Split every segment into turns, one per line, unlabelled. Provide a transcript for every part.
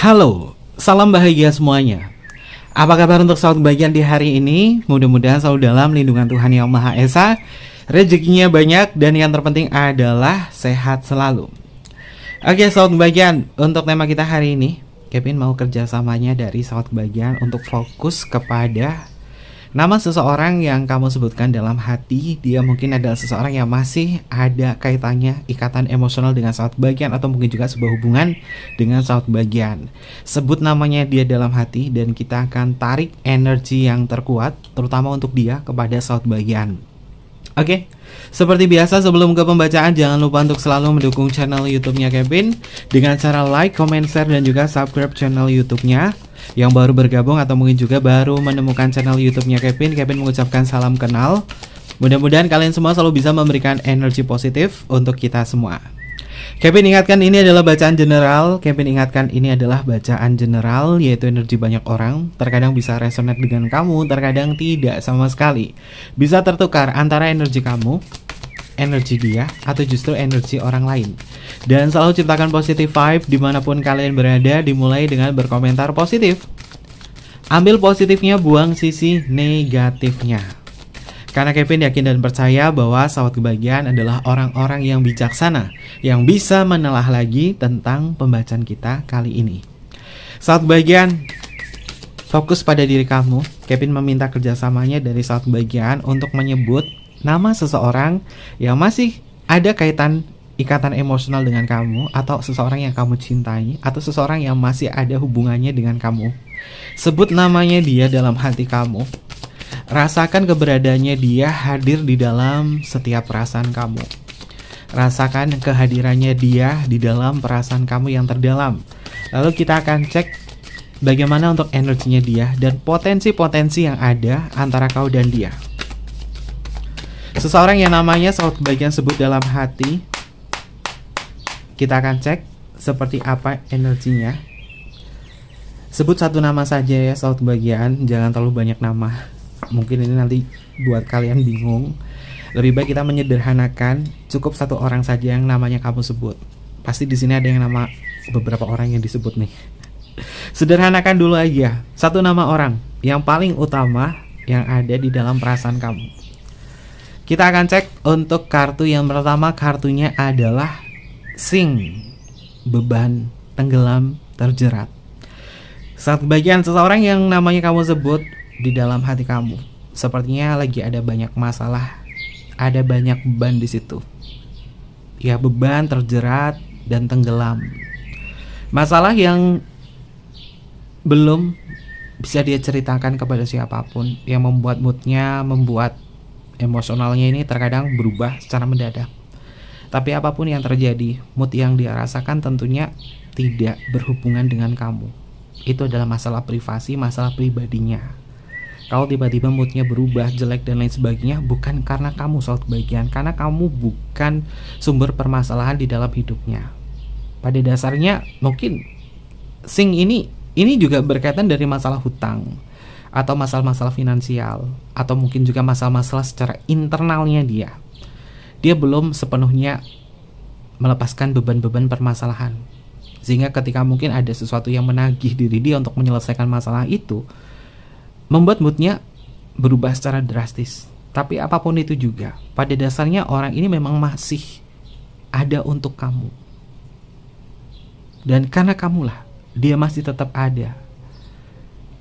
Halo, salam bahagia semuanya. Apa kabar untuk sahabat kebahagiaan di hari ini? Mudah-mudahan selalu dalam lindungan Tuhan Yang Maha Esa, rezekinya banyak, dan yang terpenting adalah sehat selalu. Oke sahabat kebahagiaan, untuk tema kita hari ini, Kevin mau kerjasamanya dari sahabat kebahagiaan untuk fokus kepada nama seseorang yang kamu sebutkan dalam hati. Dia mungkin adalah seseorang yang masih ada kaitannya, ikatan emosional dengan sahabat kebahagiaan, atau mungkin juga sebuah hubungan dengan sahabat kebahagiaan. Sebut namanya dia dalam hati dan kita akan tarik energi yang terkuat, terutama untuk dia, kepada sahabat kebahagiaan. Oke, seperti biasa sebelum ke pembacaan, jangan lupa untuk selalu mendukung channel YouTube-nya Kevin dengan cara like, comment, share, dan juga subscribe channel YouTube-nya. Yang baru bergabung atau mungkin juga baru menemukan channel YouTube-nya Kevin mengucapkan salam kenal. Mudah-mudahan kalian semua selalu bisa memberikan energi positif untuk kita semua. Kevin ingatkan ini adalah bacaan general. Kevin ingatkan ini adalah bacaan general, yaitu energi banyak orang. Terkadang bisa resonate dengan kamu, terkadang tidak sama sekali. Bisa tertukar antara energi kamu, energi dia, atau justru energi orang lain. Dan selalu ciptakan positive vibe dimanapun kalian berada, dimulai dengan berkomentar positif. Ambil positifnya, buang sisi negatifnya. Karena Kevin yakin dan percaya bahwa sahabat kebahagiaan adalah orang-orang yang bijaksana, yang bisa menelaah lagi tentang pembacaan kita kali ini. Sahabat kebahagiaan, fokus pada diri kamu. Kevin meminta kerjasamanya dari sahabat kebahagiaan untuk menyebut nama seseorang yang masih ada kaitan ikatan emosional dengan kamu, atau seseorang yang kamu cintai, atau seseorang yang masih ada hubungannya dengan kamu. Sebut namanya dia dalam hati kamu. Rasakan keberadaannya dia hadir di dalam setiap perasaan kamu. Rasakan kehadirannya dia di dalam perasaan kamu yang terdalam. Lalu kita akan cek bagaimana untuk energinya dia dan potensi-potensi yang ada antara kau dan dia. Seseorang yang namanya sahabat kebahagiaan sebut dalam hati, kita akan cek seperti apa energinya. Sebut satu nama saja ya sahabat kebahagiaan, jangan terlalu banyak nama. Mungkin ini nanti buat kalian bingung. Lebih baik kita menyederhanakan, cukup satu orang saja yang namanya kamu sebut. Pasti di sini ada yang nama beberapa orang yang disebut nih. Sederhanakan dulu aja, satu nama orang yang paling utama yang ada di dalam perasaan kamu. Kita akan cek untuk kartu yang pertama. Kartunya adalah Sing, beban, tenggelam, terjerat. Saat bagian seseorang yang namanya kamu sebut di dalam hati kamu, sepertinya lagi ada banyak masalah, ada banyak beban di situ. Ya, beban, terjerat, dan tenggelam. Masalah yang belum bisa dia ceritakan kepada siapapun, yang membuat moodnya, membuat emosionalnya ini terkadang berubah secara mendadak. Tapi apapun yang terjadi, mood yang dia rasakan tentunya tidak berhubungan dengan kamu. Itu adalah masalah privasi, masalah pribadinya. Kalau tiba-tiba moodnya berubah, jelek dan lain sebagainya, bukan karena kamu sahabat kebahagiaan, karena kamu bukan sumber permasalahan di dalam hidupnya. Pada dasarnya mungkin Sing ini juga berkaitan dari masalah hutang, atau masalah-masalah finansial, atau mungkin juga masalah-masalah secara internalnya dia. Dia belum sepenuhnya melepaskan beban-beban permasalahan. Sehingga ketika mungkin ada sesuatu yang menagih diri dia untuk menyelesaikan masalah itu, membuat moodnya berubah secara drastis. Tapi apapun itu juga, pada dasarnya orang ini memang masih ada untuk kamu. Dan karena kamulah, dia masih tetap ada.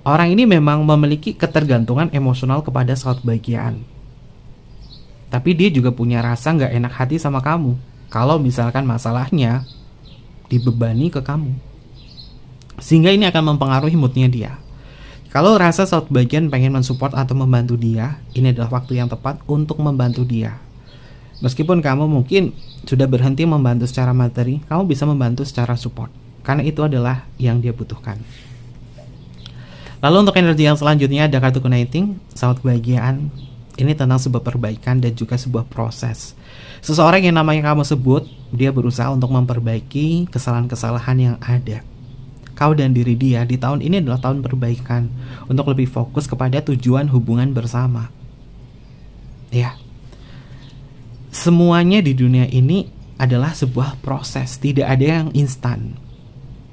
Orang ini memang memiliki ketergantungan emosional kepada sahabat kebahagiaan. Tapi dia juga punya rasa gak enak hati sama kamu kalau misalkan masalahnya dibebani ke kamu. Sehingga ini akan mempengaruhi moodnya dia. Kalau rasa sahabat kebahagiaan pengen mensupport atau membantu dia, ini adalah waktu yang tepat untuk membantu dia. Meskipun kamu mungkin sudah berhenti membantu secara materi, kamu bisa membantu secara support, karena itu adalah yang dia butuhkan. Lalu untuk energi yang selanjutnya ada kartu Connecting, sahabat kebahagiaan. Ini tentang sebuah perbaikan dan juga sebuah proses. Seseorang yang namanya kamu sebut, dia berusaha untuk memperbaiki kesalahan-kesalahan yang ada. Kau dan diri dia di tahun ini adalah tahun perbaikan, untuk lebih fokus kepada tujuan hubungan bersama. Ya, semuanya di dunia ini adalah sebuah proses, tidak ada yang instan.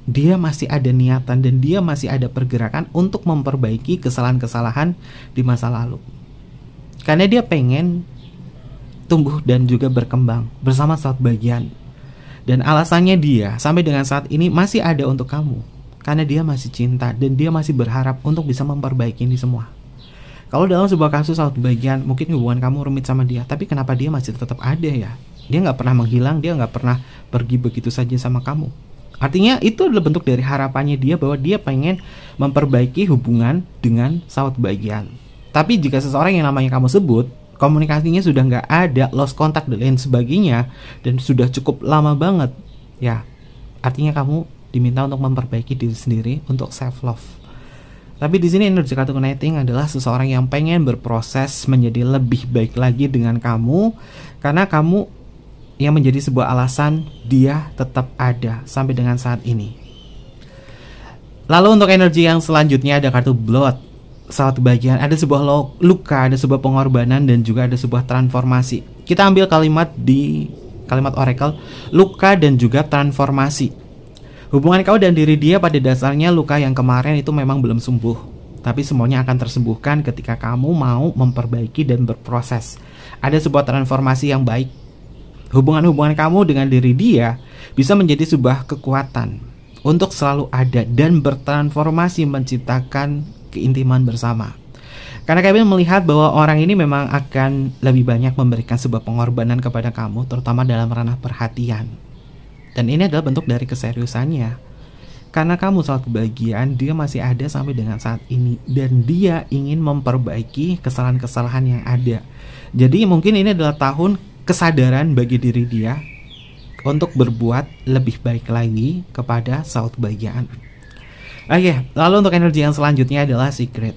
dia masih ada niatan dan dia masih ada pergerakan untuk memperbaiki kesalahan-kesalahan di masa lalu. Karena dia pengen tumbuh dan juga berkembang bersama sahabat bagian. Dan alasannya dia sampai dengan saat ini masih ada untuk kamu, karena dia masih cinta dan dia masih berharap untuk bisa memperbaiki ini semua. Kalau dalam sebuah kasus sahabat bagian, mungkin hubungan kamu rumit sama dia, tapi kenapa dia masih tetap ada ya? Dia nggak pernah menghilang, dia nggak pernah pergi begitu saja sama kamu. Artinya itu adalah bentuk dari harapannya dia bahwa dia pengen memperbaiki hubungan dengan sahabat bagian. Tapi jika seseorang yang namanya kamu sebut, komunikasinya sudah nggak ada, lost contact dan lain sebagainya, dan sudah cukup lama banget, ya artinya kamu diminta untuk memperbaiki diri sendiri untuk self love. Tapi di sini energi kartu Knighting adalah seseorang yang pengen berproses menjadi lebih baik lagi dengan kamu, karena kamu yang menjadi sebuah alasan dia tetap ada sampai dengan saat ini. Lalu untuk energi yang selanjutnya ada kartu Blood. Sahabat bagian, ada sebuah luka, ada sebuah pengorbanan dan juga ada sebuah transformasi. Kita ambil kalimat di kalimat oracle, luka dan juga transformasi. Hubungan kau dan diri dia pada dasarnya luka yang kemarin itu memang belum sembuh, tapi semuanya akan tersembuhkan ketika kamu mau memperbaiki dan berproses. Ada sebuah transformasi yang baik. Hubungan-hubungan kamu dengan diri dia bisa menjadi sebuah kekuatan untuk selalu ada dan bertransformasi menciptakan keintiman bersama. Karena kami melihat bahwa orang ini memang akan lebih banyak memberikan sebuah pengorbanan kepada kamu, terutama dalam ranah perhatian. Dan ini adalah bentuk dari keseriusannya. Karena kamu saat kebahagiaan, dia masih ada sampai dengan saat ini, dan dia ingin memperbaiki kesalahan-kesalahan yang ada. Jadi mungkin ini adalah tahun kesadaran bagi diri dia untuk berbuat lebih baik lagi kepada sahabat kebahagiaan. Oke, lalu untuk energi yang selanjutnya adalah secret.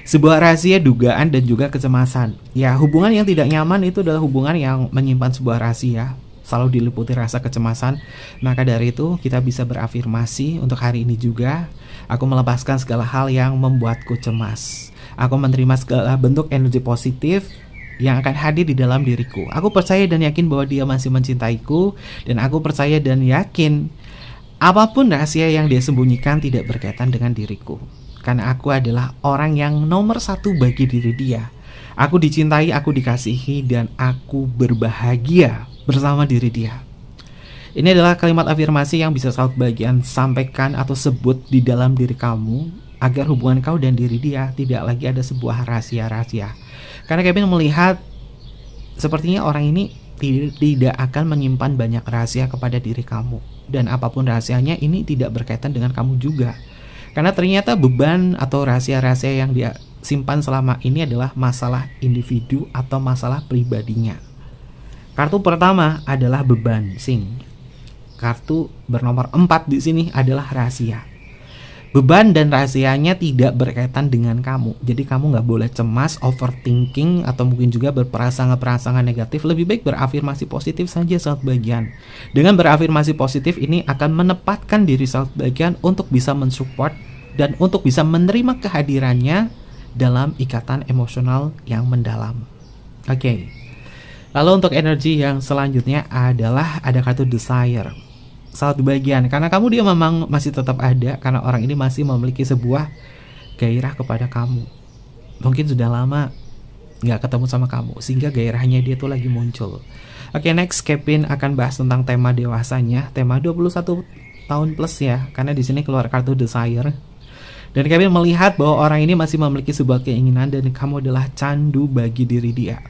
Sebuah rahasia, dugaan dan juga kecemasan. Ya, hubungan yang tidak nyaman itu adalah hubungan yang menyimpan sebuah rahasia, selalu diliputi rasa kecemasan. Maka dari itu kita bisa berafirmasi untuk hari ini juga, aku melepaskan segala hal yang membuatku cemas. Aku menerima segala bentuk energi positif yang akan hadir di dalam diriku. Aku percaya dan yakin bahwa dia masih mencintaiku, dan aku percaya dan yakin apapun rahasia yang dia sembunyikan tidak berkaitan dengan diriku, karena aku adalah orang yang nomor satu bagi diri dia. Aku dicintai, aku dikasihi, dan aku berbahagia bersama diri dia. Ini adalah kalimat afirmasi yang bisa sahabat bagian sampaikan atau sebut di dalam diri kamu, agar hubungan kau dan diri dia tidak lagi ada sebuah rahasia-rahasia. Karena Kevin melihat sepertinya orang ini tidak akan menyimpan banyak rahasia kepada diri kamu, dan apapun rahasianya ini tidak berkaitan dengan kamu juga. Karena ternyata beban atau rahasia-rahasia yang dia simpan selama ini adalah masalah individu atau masalah pribadinya. Kartu pertama adalah beban, Sing. Kartu bernomor 4 di sini adalah rahasia. Beban dan rahasianya tidak berkaitan dengan kamu. Jadi kamu nggak boleh cemas, overthinking, atau mungkin juga berprasangka-prasangka negatif. Lebih baik berafirmasi positif saja sahabat bagian. Dengan berafirmasi positif ini akan menempatkan diri sahabat bagian untuk bisa mensupport dan untuk bisa menerima kehadirannya dalam ikatan emosional yang mendalam. Oke. Lalu untuk energi yang selanjutnya adalah ada kartu desire. Sahabat bagian, karena kamu dia memang masih tetap ada, karena orang ini masih memiliki sebuah gairah kepada kamu. Mungkin sudah lama nggak ketemu sama kamu, sehingga gairahnya dia tuh lagi muncul. Oke, next Kevin akan bahas tentang tema dewasanya, tema 21 tahun plus ya, karena di sini keluar kartu desire. Dan Kevin melihat bahwa orang ini masih memiliki sebuah keinginan dan kamu adalah candu bagi diri dia.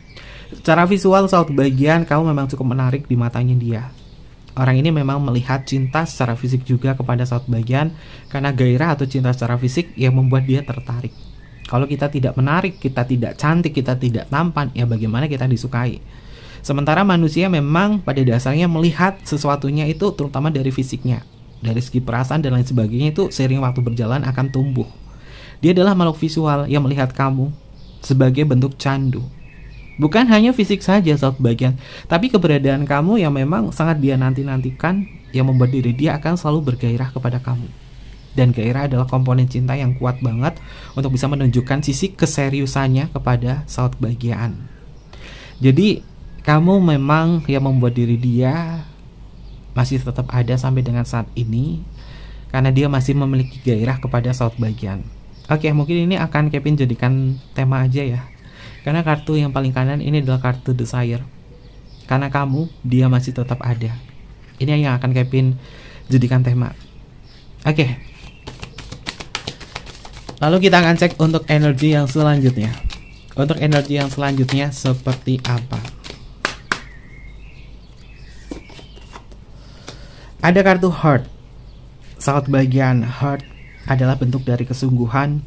Secara visual sahabat bagian, kamu memang cukup menarik di matanya dia. Orang ini memang melihat cinta secara fisik juga kepada sahabat bagian, karena gairah atau cinta secara fisik yang membuat dia tertarik. Kalau kita tidak menarik, kita tidak cantik, kita tidak tampan, ya bagaimana kita disukai? Sementara manusia memang pada dasarnya melihat sesuatunya itu terutama dari fisiknya. Dari segi perasaan dan lain sebagainya itu seiring waktu berjalan akan tumbuh. Dia adalah makhluk visual yang melihat kamu sebagai bentuk candu. Bukan hanya fisik saja sahabat bagian, tapi keberadaan kamu yang memang sangat dia nanti-nantikan, yang membuat diri dia akan selalu bergairah kepada kamu. Dan gairah adalah komponen cinta yang kuat banget untuk bisa menunjukkan sisi keseriusannya kepada sahabat kebahagiaan. Jadi kamu memang yang membuat diri dia masih tetap ada sampai dengan saat ini. karena dia masih memiliki gairah kepada sahabat bagian. Oke, mungkin ini akan Kevin jadikan tema aja ya, karena kartu yang paling kanan ini adalah kartu desire. Karena kamu, dia masih tetap ada. Ini yang akan Kevin jadikan tema. Oke, lalu kita akan cek untuk energi yang selanjutnya. Untuk energi yang selanjutnya seperti apa? Ada kartu heart. Saat bagian heart adalah bentuk dari kesungguhan,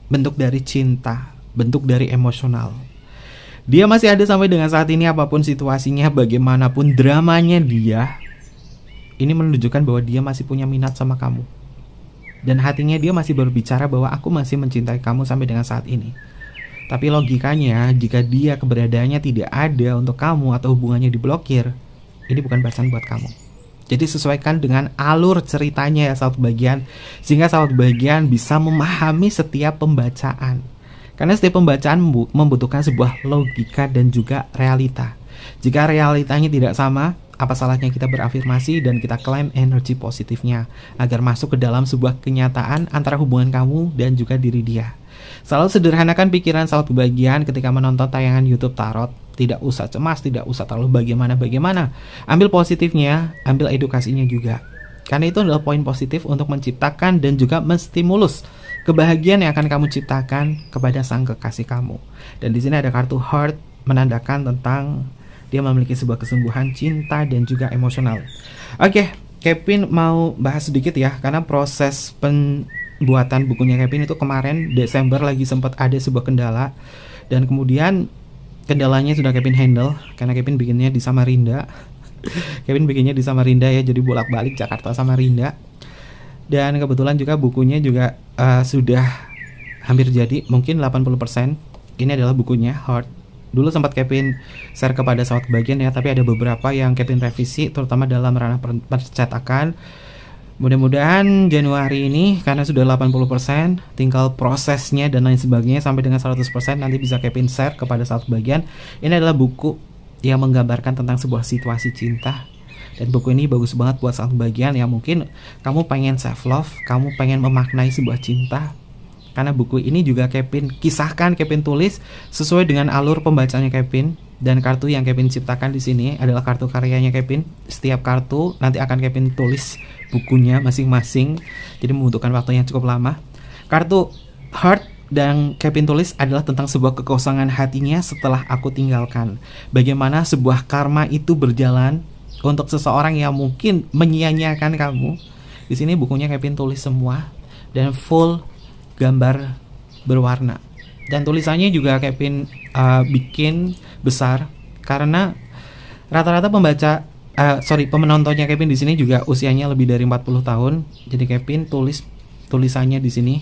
bentuk dari cinta, bentuk dari emosional. Dia masih ada sampai dengan saat ini, apapun situasinya, bagaimanapun dramanya dia. Ini menunjukkan bahwa dia masih punya minat sama kamu. Dan hatinya dia masih berbicara bahwa aku masih mencintai kamu sampai dengan saat ini. Tapi logikanya, jika dia keberadaannya tidak ada untuk kamu atau hubungannya diblokir, ini bukan bacaan buat kamu. Jadi sesuaikan dengan alur ceritanya ya sahabat bagian, sehingga sahabat bagian bisa memahami setiap pembacaan. Karena setiap pembacaan membutuhkan sebuah logika dan juga realita. Jika realitanya tidak sama, apa salahnya kita berafirmasi dan kita klaim energi positifnya agar masuk ke dalam sebuah kenyataan antara hubungan kamu dan juga diri dia. Selalu sederhanakan pikiran sahabat bagian ketika menonton tayangan YouTube Tarot. Tidak usah cemas, tidak usah terlalu bagaimana. Ambil positifnya, ambil edukasinya juga. Karena itu adalah poin positif untuk menciptakan dan juga menstimulus kebahagiaan yang akan kamu ciptakan kepada sang kekasih kamu. Dan di sini ada kartu heart menandakan tentang dia memiliki sebuah kesungguhan, cinta dan juga emosional. Oke, Kevin mau bahas sedikit ya, karena proses pembuatan bukunya Kevin itu kemarin Desember lagi sempat ada sebuah kendala, dan kemudian kendalanya sudah Kevin handle karena Kevin bikinnya di Samarinda. Kevin bikinnya di Samarinda ya, jadi bolak-balik Jakarta Samarinda. Dan kebetulan juga bukunya juga sudah hampir jadi, mungkin 80%. Ini adalah bukunya Heart. Dulu sempat Kevin share kepada sahabat bagian ya, tapi ada beberapa yang Kevin revisi, terutama dalam ranah percetakan. Mudah-mudahan Januari ini, karena sudah 80%, tinggal prosesnya dan lain sebagainya sampai dengan 100%, nanti bisa Kevin share kepada sahabat bagian. Ini adalah buku yang menggambarkan tentang sebuah situasi cinta. Dan buku ini bagus banget buat sahabat bagian yang mungkin kamu pengen self love, kamu pengen memaknai sebuah cinta. Karena buku ini juga Kevin kisahkan, Kevin tulis sesuai dengan alur pembacanya Kevin. Dan kartu yang Kevin ciptakan di sini adalah kartu karyanya Kevin. Setiap kartu nanti akan Kevin tulis bukunya masing-masing, jadi membutuhkan waktu yang cukup lama. Kartu Heart dan Kevin tulis adalah tentang sebuah kekosongan hatinya setelah aku tinggalkan. Bagaimana sebuah karma itu berjalan untuk seseorang yang mungkin menyia-nyiakan kamu. Di sini bukunya Kevin tulis semua dan full gambar berwarna. Dan tulisannya juga Kevin bikin besar karena rata-rata penontonnya Kevin di sini juga usianya lebih dari 40 tahun. Jadi Kevin tulis tulisannya di sini,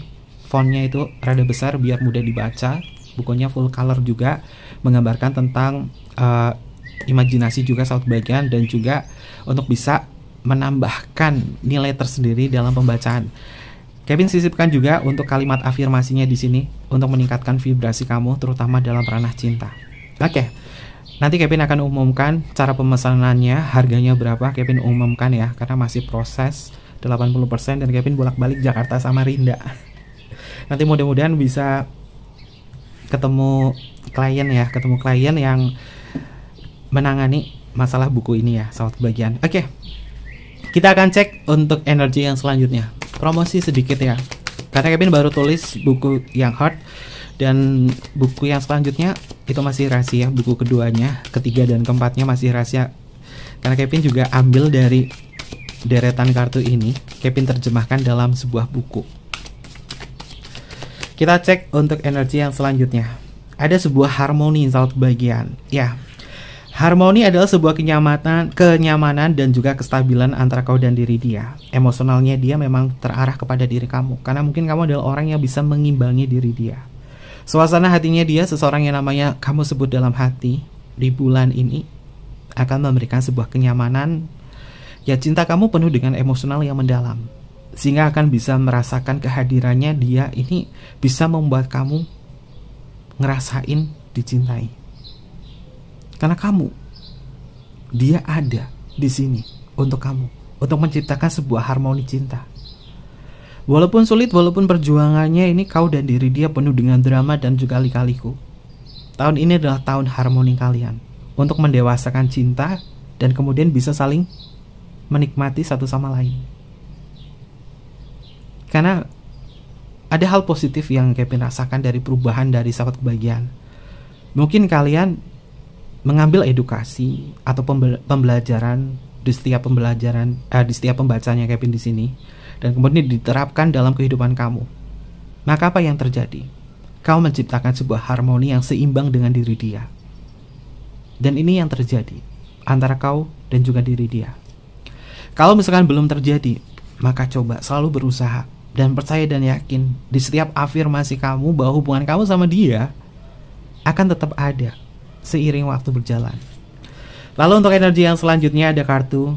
fontnya itu rada besar biar mudah dibaca. Bukunya full color juga, menggambarkan tentang imajinasi juga sahabat bagian, dan juga untuk bisa menambahkan nilai tersendiri dalam pembacaan. Kevin sisipkan juga untuk kalimat afirmasinya di sini untuk meningkatkan vibrasi kamu, terutama dalam ranah cinta. Oke. Nanti Kevin akan umumkan cara pemesanannya, harganya berapa Kevin umumkan ya, karena masih proses 80% dan Kevin bolak-balik Jakarta Samarinda. Nanti mudah-mudahan bisa ketemu klien yang menangani masalah buku ini ya, sahabat bagian. Oke. Kita akan cek untuk energi yang selanjutnya. Promosi sedikit ya, karena Kevin baru tulis buku yang Heart, dan buku yang selanjutnya itu masih rahasia. Buku keduanya, ketiga dan keempatnya masih rahasia, karena Kevin juga ambil dari deretan kartu ini, Kevin terjemahkan dalam sebuah buku. Kita cek untuk energi yang selanjutnya. Ada sebuah harmoni sahabat bagian ya. Harmoni adalah sebuah kenyamanan dan juga kestabilan antara kau dan diri dia. Emosionalnya dia memang terarah kepada diri kamu, karena mungkin kamu adalah orang yang bisa mengimbangi diri dia. Suasana hatinya dia, seseorang yang namanya kamu sebut dalam hati, di bulan ini akan memberikan sebuah kenyamanan. Ya, cinta kamu penuh dengan emosional yang mendalam, sehingga akan bisa merasakan kehadirannya dia ini bisa membuat kamu ngerasain dicintai. Karena dia ada di sini untuk kamu, untuk menciptakan sebuah harmoni cinta. Walaupun sulit, walaupun perjuangannya ini kau dan diri dia penuh dengan drama dan juga lika-liku. Tahun ini adalah tahun harmoni kalian untuk mendewasakan cinta dan kemudian bisa saling menikmati satu sama lain. Karena ada hal positif yang Kevin rasakan dari perubahan dari sahabat kebahagiaan. Mungkin kalian mengambil edukasi atau pembelajaran di setiap pembacanya Kevin di sini, dan kemudian diterapkan dalam kehidupan kamu. Maka apa yang terjadi? Kau menciptakan sebuah harmoni yang seimbang dengan diri dia. Dan ini yang terjadi antara kau dan juga diri dia. Kalau misalkan belum terjadi, maka coba selalu berusaha dan percaya dan yakin di setiap afirmasi kamu bahwa hubungan kamu sama dia akan tetap ada seiring waktu berjalan. Lalu untuk energi yang selanjutnya ada kartu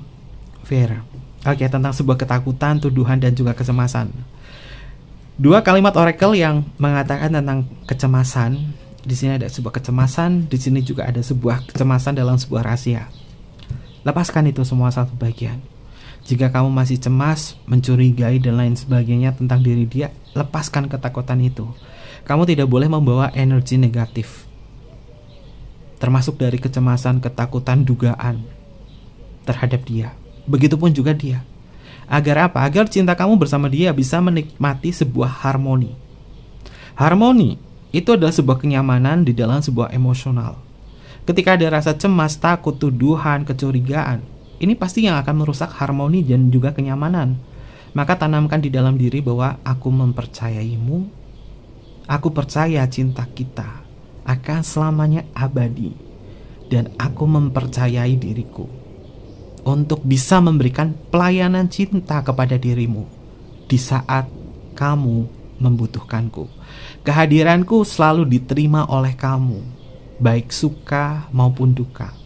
Fear. Oke, tentang sebuah ketakutan, tuduhan, dan juga kecemasan. Dua kalimat oracle yang mengatakan tentang kecemasan. Di sini ada sebuah kecemasan, di sini juga ada sebuah kecemasan dalam sebuah rahasia. Lepaskan itu semua satu bagian. Jika kamu masih cemas, mencurigai, dan lain sebagainya tentang diri dia, lepaskan ketakutan itu. Kamu tidak boleh membawa energi negatif, termasuk dari kecemasan, ketakutan, dugaan terhadap dia. Begitupun juga dia. Agar apa? Agar cinta kamu bersama dia bisa menikmati sebuah harmoni. Harmoni itu adalah sebuah kenyamanan di dalam sebuah emosional. Ketika ada rasa cemas, takut, tuduhan, kecurigaan, ini pasti yang akan merusak harmoni dan juga kenyamanan. Maka tanamkan di dalam diri bahwa aku mempercayaimu. Aku percaya cinta kita akan selamanya abadi. Dan aku mempercayai diriku untuk bisa memberikan pelayanan cinta kepada dirimu di saat kamu membutuhkanku. Kehadiranku selalu diterima oleh kamu, baik suka maupun duka.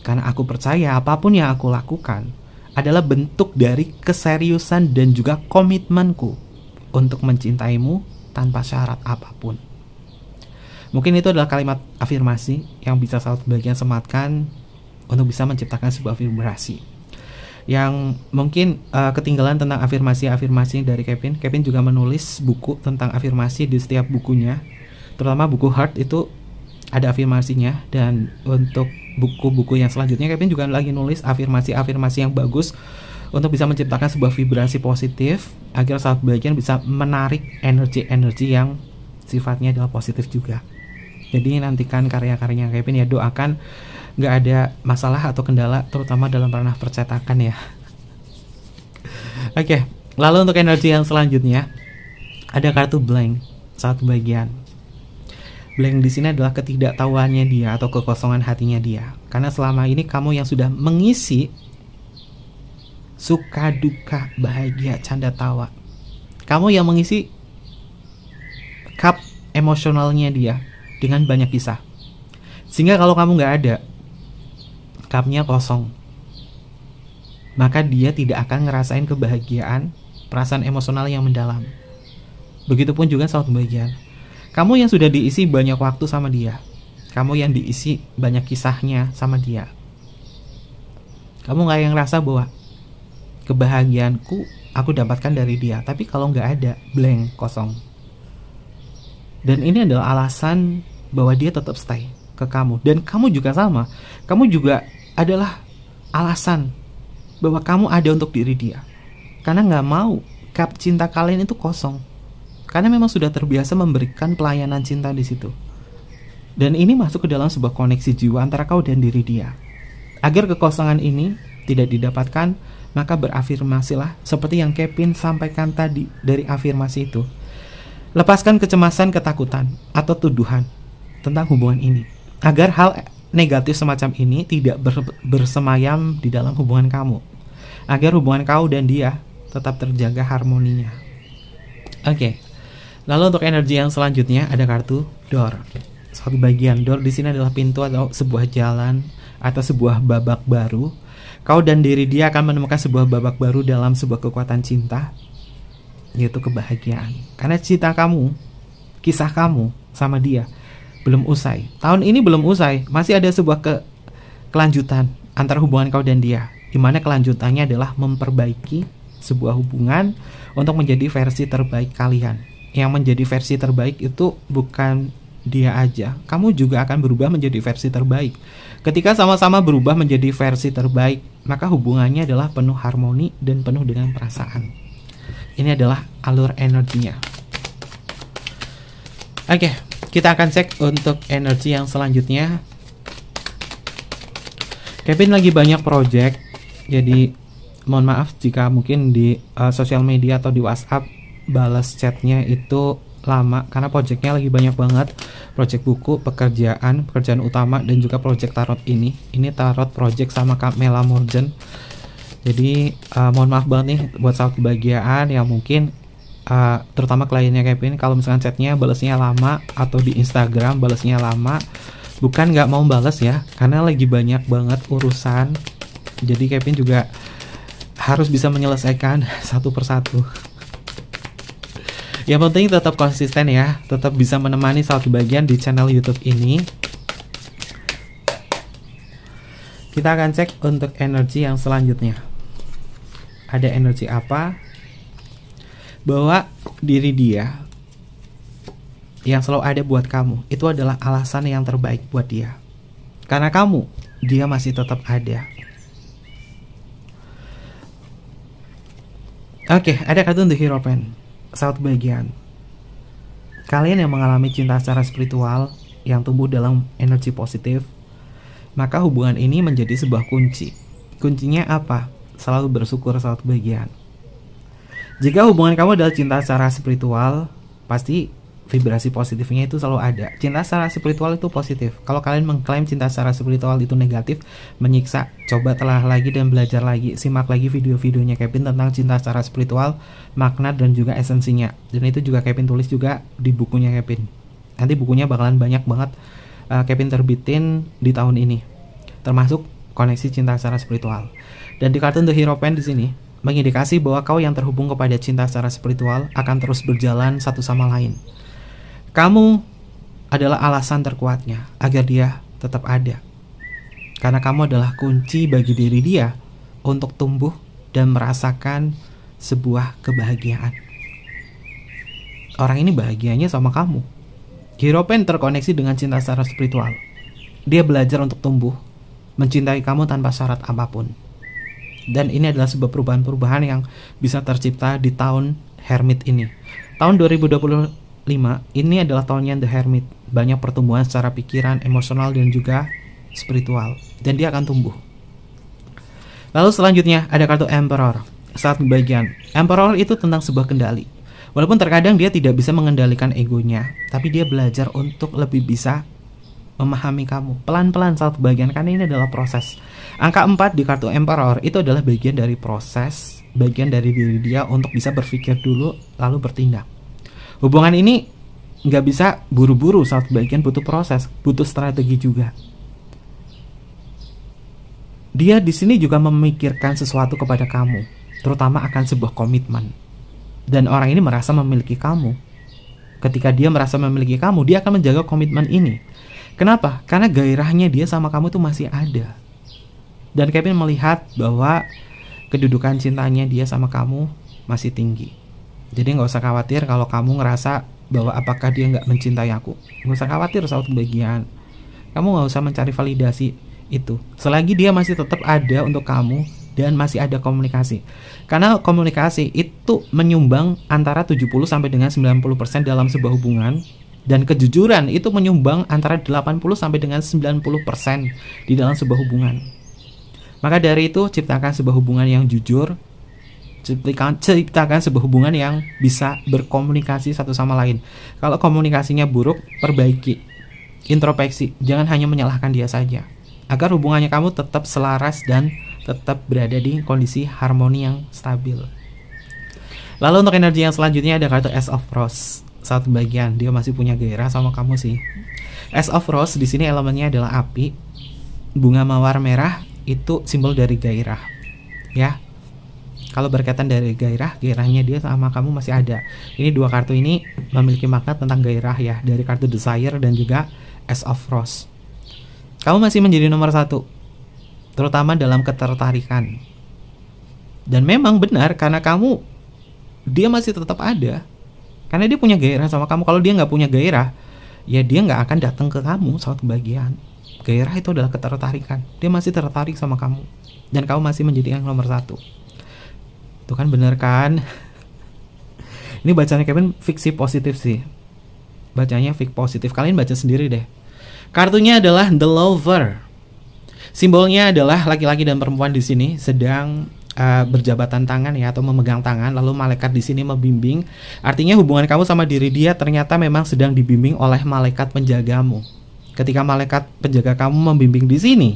Karena aku percaya apapun yang aku lakukan adalah bentuk dari keseriusan dan juga komitmenku untuk mencintaimu tanpa syarat apapun. Mungkin itu adalah kalimat afirmasi yang bisa sahabat bagian sematkan untuk bisa menciptakan sebuah vibrasi. Yang mungkin ketinggalan tentang afirmasi dari Kevin. Kevin juga menulis buku tentang afirmasi di setiap bukunya. Terutama buku Heart itu ada afirmasinya. Dan untuk buku-buku yang selanjutnya Kevin juga lagi nulis afirmasi-afirmasi yang bagus untuk bisa menciptakan sebuah vibrasi positif agar sahabat bagian bisa menarik energi-energi yang sifatnya adalah positif juga. Jadi nantikan karya-karyanya Kevin ya, doakan nggak ada masalah atau kendala terutama dalam ranah percetakan ya. Oke, lalu untuk energi yang selanjutnya ada kartu blank, satu bagian. Blank di sini adalah ketidaktahuannya dia atau kekosongan hatinya dia. Karena selama ini kamu yang sudah mengisi suka duka, bahagia, canda tawa. Kamu yang mengisi cup emosionalnya dia dengan banyak kisah. Sehingga kalau kamu nggak ada, cupnya kosong, maka dia tidak akan ngerasain kebahagiaan, perasaan emosional yang mendalam. Begitupun juga sahabat bagian. Kamu yang sudah diisi banyak waktu sama dia, kamu yang diisi banyak kisahnya sama dia, kamu gak yang ngerasa bahwa kebahagiaanku aku dapatkan dari dia. Tapi kalau gak ada, blank, kosong. Dan ini adalah alasan bahwa dia tetap stay ke kamu. Dan kamu juga sama, kamu juga adalah alasan bahwa kamu ada untuk diri dia. Karena gak mau cup cinta kalian itu kosong. Karena memang sudah terbiasa memberikan pelayanan cinta di situ. Dan ini masuk ke dalam sebuah koneksi jiwa antara kau dan diri dia. Agar kekosongan ini tidak didapatkan, maka berafirmasilah seperti yang Kevin sampaikan tadi dari afirmasi itu. Lepaskan kecemasan, ketakutan, atau tuduhan tentang hubungan ini. Agar hal negatif semacam ini tidak bersemayam di dalam hubungan kamu. Agar hubungan kau dan dia tetap terjaga harmoninya. Oke. Lalu untuk energi yang selanjutnya ada kartu door. Satu bagian door di sini adalah pintu atau sebuah jalan atau sebuah babak baru. Kau dan diri dia akan menemukan sebuah babak baru dalam sebuah kekuatan cinta, yaitu kebahagiaan. Karena cinta kamu, kisah kamu sama dia belum usai. Tahun ini belum usai, masih ada sebuah kelanjutan antara hubungan kau dan dia dimana kelanjutannya adalah memperbaiki sebuah hubungan untuk menjadi versi terbaik kalian. Yang menjadi versi terbaik itu bukan dia aja, kamu juga akan berubah menjadi versi terbaik. Ketika sama-sama berubah menjadi versi terbaik, maka hubungannya adalah penuh harmoni dan penuh dengan perasaan. Ini adalah alur energinya. Oke, kita akan cek untuk energi yang selanjutnya. Kevin lagi banyak project, jadi mohon maaf jika mungkin di sosial media atau di WhatsApp balas chatnya itu lama, karena projectnya lagi banyak banget. Project buku, pekerjaan utama, dan juga project tarot ini tarot project sama Mela Morgan. Jadi mohon maaf banget nih buat sahabat kebahagiaan yang mungkin terutama kliennya Kevin, kalau misalkan chatnya balasnya lama atau di Instagram balasnya lama, bukan nggak mau balas ya, karena lagi banyak banget urusan. Jadi Kevin juga harus bisa menyelesaikan satu persatu. Yang penting tetap konsisten ya, tetap bisa menemani sahabat kebahagiaan di channel YouTube ini. Kita akan cek untuk energi yang selanjutnya. Ada energi apa? Bahwa diri dia yang selalu ada buat kamu itu adalah alasan yang terbaik buat dia. Karena kamu, dia masih tetap ada. Oke, ada kartu The Hierophant. Sahabat kebahagiaan, kalian yang mengalami cinta secara spiritual yang tumbuh dalam energi positif, maka hubungan ini menjadi sebuah kunci. Kuncinya apa? Selalu bersyukur sahabat kebahagiaan. Jika hubungan kamu adalah cinta secara spiritual, pasti vibrasi positifnya itu selalu ada. Cinta secara spiritual itu positif. Kalau kalian mengklaim cinta secara spiritual itu negatif, menyiksa, coba telah lagi dan belajar lagi. Simak lagi video-videonya Kevin tentang cinta secara spiritual, makna dan juga esensinya. Dan itu juga Kevin tulis juga di bukunya Kevin. Nanti bukunya bakalan banyak banget Kevin terbitin di tahun ini, termasuk koneksi cinta secara spiritual. Dan di kartu The Hierophant di sini mengindikasi bahwa kau yang terhubung kepada cinta secara spiritual akan terus berjalan satu sama lain. Kamu adalah alasan terkuatnya agar dia tetap ada. Karena kamu adalah kunci bagi diri dia untuk tumbuh dan merasakan sebuah kebahagiaan. Orang ini bahagianya sama kamu. Hierophant terkoneksi dengan cinta secara spiritual. Dia belajar untuk tumbuh, mencintai kamu tanpa syarat apapun. Dan ini adalah sebuah perubahan-perubahan yang bisa tercipta di tahun Hermit ini. Tahun 2025 ini adalah tahunnya The Hermit. Banyak pertumbuhan secara pikiran, emosional, dan juga spiritual. Dan dia akan tumbuh. Lalu selanjutnya ada kartu Emperor. Saat kebahagiaan, Emperor itu tentang sebuah kendali. Walaupun terkadang dia tidak bisa mengendalikan egonya, tapi dia belajar untuk lebih bisa memahami kamu. Pelan-pelan saat kebahagiaan, karena ini adalah proses. Angka 4 di kartu Emperor itu adalah bagian dari proses, bagian dari diri dia untuk bisa berpikir dulu, lalu bertindak. Hubungan ini nggak bisa buru-buru saat kebahagiaan, butuh proses, butuh strategi juga. Dia di sini juga memikirkan sesuatu kepada kamu, terutama akan sebuah komitmen. Dan orang ini merasa memiliki kamu. Ketika dia merasa memiliki kamu, dia akan menjaga komitmen ini. Kenapa? Karena gairahnya dia sama kamu itu masih ada. Dan Kevin melihat bahwa kedudukan cintanya dia sama kamu masih tinggi. Jadi nggak usah khawatir kalau kamu ngerasa bahwa apakah dia nggak mencintai aku. Nggak usah khawatir soal kebahagiaan. Kamu nggak usah mencari validasi itu. Selagi dia masih tetap ada untuk kamu dan masih ada komunikasi. Karena komunikasi itu menyumbang antara 70 sampai dengan 90% dalam sebuah hubungan. Dan kejujuran itu menyumbang antara 80 sampai dengan 90% di dalam sebuah hubungan. Maka dari itu ciptakan sebuah hubungan yang jujur. Ciptakan sebuah hubungan yang bisa berkomunikasi satu sama lain. Kalau komunikasinya buruk, perbaiki. Introspeksi, jangan hanya menyalahkan dia saja. Agar hubungannya kamu tetap selaras dan tetap berada di kondisi harmoni yang stabil. Lalu untuk energi yang selanjutnya ada kartu Ace of Rose. Saat bagian dia masih punya gairah sama kamu sih. Ace of Rose di sini elemennya adalah api. Bunga mawar merah itu simbol dari gairah. Ya. Kalau berkaitan dari gairah, gairahnya dia sama kamu masih ada. Ini dua kartu ini memiliki makna tentang gairah ya, dari kartu Desire dan juga Ace of Rose. Kamu masih menjadi nomor 1. terutama dalam ketertarikan. Dan memang benar, karena kamu, dia masih tetap ada, karena dia punya gairah sama kamu. Kalau dia nggak punya gairah, ya dia nggak akan datang ke kamu saat kebahagiaan. Gairah itu adalah ketertarikan. Dia masih tertarik sama kamu, dan kamu masih menjadi yang nomor satu. Itu kan bener kan? Ini bacanya Kevin fiksi positif sih. Bacanya fiksi positif. Kalian baca sendiri deh. Kartunya adalah The Lover. Simbolnya adalah laki-laki dan perempuan di sini sedang berjabatan tangan ya, atau memegang tangan. Lalu malaikat di sini membimbing. Artinya hubungan kamu sama diri dia ternyata memang sedang dibimbing oleh malaikat penjagamu. Ketika malaikat penjaga kamu membimbing di sini,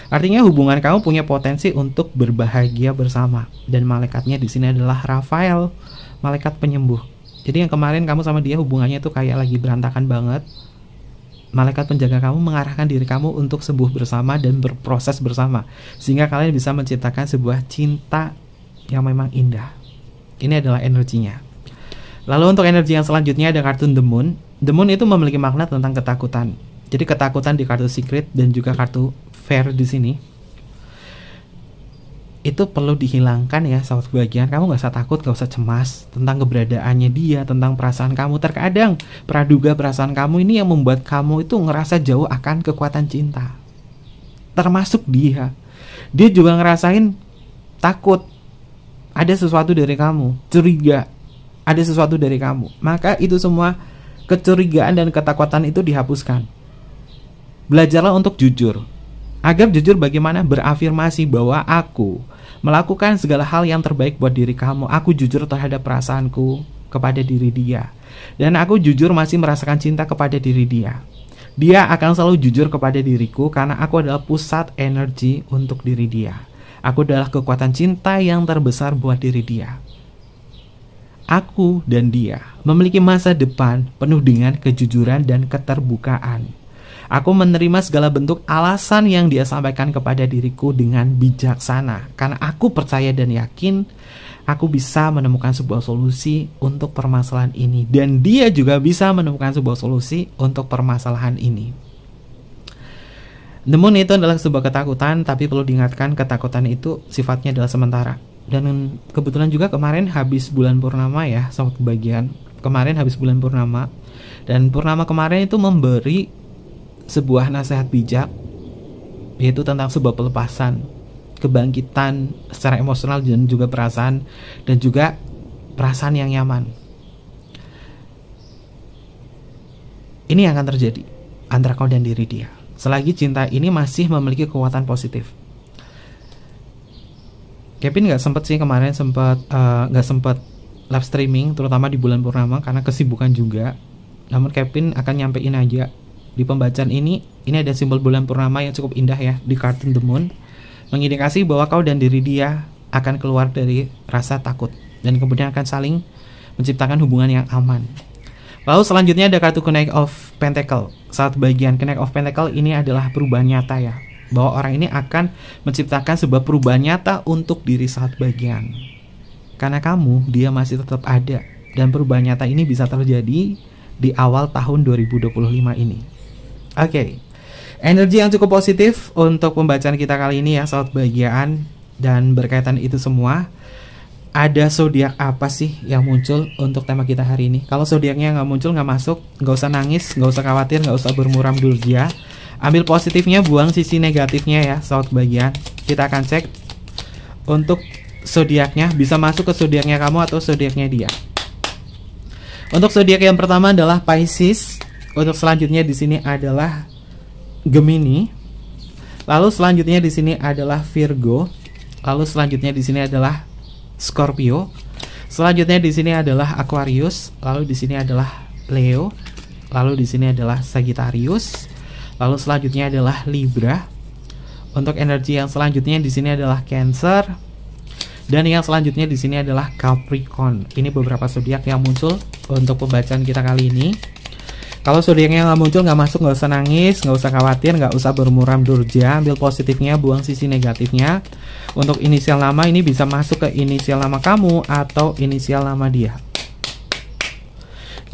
artinya hubungan kamu punya potensi untuk berbahagia bersama. Dan malaikatnya di sini adalah Rafael, malaikat penyembuh. Jadi yang kemarin kamu sama dia hubungannya tuh kayak lagi berantakan banget. Malaikat penjaga kamu mengarahkan diri kamu untuk sembuh bersama dan berproses bersama, sehingga kalian bisa menciptakan sebuah cinta yang memang indah. Ini adalah energinya. Lalu untuk energi yang selanjutnya ada kartu The Moon. The Moon itu memiliki makna tentang ketakutan. Jadi ketakutan di kartu Secret dan juga kartu Fair di sini itu perlu dihilangkan ya, sahabat kebahagiaan. Kamu gak usah takut, gak usah cemas tentang keberadaannya dia, tentang perasaan kamu. Terkadang praduga perasaan kamu ini yang membuat kamu itu ngerasa jauh akan kekuatan cinta. Termasuk dia juga ngerasain takut ada sesuatu dari kamu, curiga ada sesuatu dari kamu. Maka itu semua kecurigaan dan ketakutan itu dihapuskan. Belajarlah untuk jujur. Agar jujur bagaimana? Berafirmasi bahwa aku melakukan segala hal yang terbaik buat diri kamu. Aku jujur terhadap perasaanku kepada diri dia. Dan aku jujur masih merasakan cinta kepada diri dia. Dia akan selalu jujur kepada diriku karena aku adalah pusat energi untuk diri dia. Aku adalah kekuatan cinta yang terbesar buat diri dia. Aku dan dia memiliki masa depan penuh dengan kejujuran dan keterbukaan. Aku menerima segala bentuk alasan yang dia sampaikan kepada diriku dengan bijaksana. Karena aku percaya dan yakin aku bisa menemukan sebuah solusi untuk permasalahan ini. Dan dia juga bisa menemukan sebuah solusi untuk permasalahan ini. The Moon itu adalah sebuah ketakutan, tapi perlu diingatkan ketakutan itu sifatnya adalah sementara. Dan kebetulan juga kemarin habis bulan purnama ya, sahabat kebahagiaan. Kemarin habis bulan purnama. Dan purnama kemarin itu memberi sebuah nasihat bijak, yaitu tentang sebuah pelepasan, kebangkitan secara emosional dan juga perasaan, dan juga perasaan yang nyaman. Ini yang akan terjadi antara kau dan diri dia selagi cinta ini masih memiliki kekuatan positif. Kevin nggak sempet sih kemarin, nggak sempet live streaming, terutama di bulan purnama karena kesibukan juga. Namun Kevin akan nyampein aja di pembacaan ini ada simbol bulan purnama yang cukup indah ya di kartu The Moon, mengindikasi bahwa kau dan diri dia akan keluar dari rasa takut dan kemudian akan saling menciptakan hubungan yang aman. Lalu selanjutnya ada kartu Knight of Pentacle. Saat bagian Knight of Pentacle ini adalah perubahan nyata ya, bahwa orang ini akan menciptakan sebuah perubahan nyata untuk diri saat bagian. Karena kamu, dia masih tetap ada, dan perubahan nyata ini bisa terjadi di awal tahun 2025 ini. Oke, energi yang cukup positif untuk pembacaan kita kali ini ya, sahabat kebahagiaan. Dan berkaitan itu semua, ada zodiak apa sih yang muncul untuk tema kita hari ini? Kalau zodiaknya nggak muncul, nggak masuk, nggak usah nangis, nggak usah khawatir, nggak usah bermuram durja. Ambil positifnya, buang sisi negatifnya ya, sahabat kebahagiaan. Kita akan cek untuk zodiaknya, bisa masuk ke zodiaknya kamu atau zodiaknya dia. Untuk zodiak yang pertama adalah Pisces. Untuk selanjutnya di sini adalah Gemini. Lalu selanjutnya di sini adalah Virgo. Lalu selanjutnya di sini adalah Scorpio. Selanjutnya di sini adalah Aquarius. Lalu di sini adalah Leo. Lalu di sini adalah Sagittarius. Lalu selanjutnya adalah Libra. Untuk energi yang selanjutnya di sini adalah Cancer. Dan yang selanjutnya di sini adalah Capricorn. Ini beberapa zodiak yang muncul untuk pembacaan kita kali ini. Kalau zodiaknya nggak muncul, nggak masuk, nggak usah nangis, nggak usah khawatir, nggak usah bermuram durja. Ambil positifnya, buang sisi negatifnya. Untuk inisial nama ini bisa masuk ke inisial nama kamu atau inisial nama dia.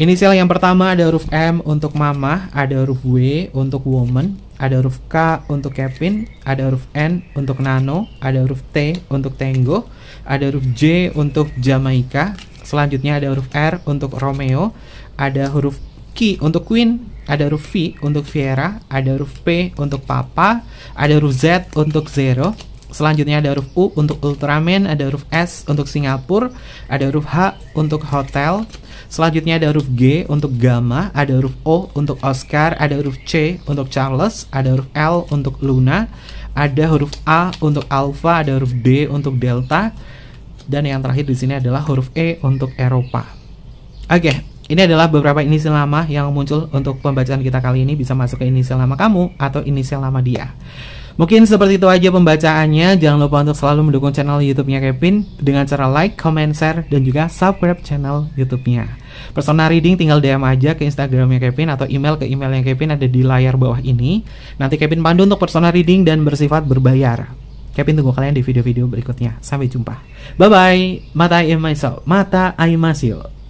Inisial yang pertama ada huruf M untuk mama, ada huruf W untuk woman, ada huruf K untuk Kevin, ada huruf N untuk Nano, ada huruf T untuk Tango, ada huruf J untuk Jamaica, selanjutnya ada huruf R untuk Romeo, ada huruf Q untuk Queen, ada huruf V untuk Viera, ada huruf P untuk Papa, ada huruf Z untuk Zero, selanjutnya ada huruf U untuk Ultraman, ada huruf S untuk Singapura, ada huruf H untuk Hotel, selanjutnya ada huruf G untuk Gamma, ada huruf O untuk Oscar, ada huruf C untuk Charles, ada huruf L untuk Luna, ada huruf A untuk Alpha, ada huruf D untuk Delta, dan yang terakhir di sini adalah huruf E untuk Eropa. Oke, ini adalah beberapa inisial nama yang muncul untuk pembacaan kita kali ini. Bisa masuk ke inisial nama kamu atau inisial nama dia. Mungkin seperti itu aja pembacaannya. Jangan lupa untuk selalu mendukung channel YouTube-nya Kevin dengan cara like, comment, share, dan juga subscribe channel YouTube-nya. Personal reading tinggal DM aja ke Instagramnya Kevin atau email ke emailnya Kevin, ada di layar bawah ini. Nanti Kevin pandu untuk personal reading dan bersifat berbayar. Kevin tunggu kalian di video-video berikutnya. Sampai jumpa. Bye-bye. Mata I myself. Mata I myself.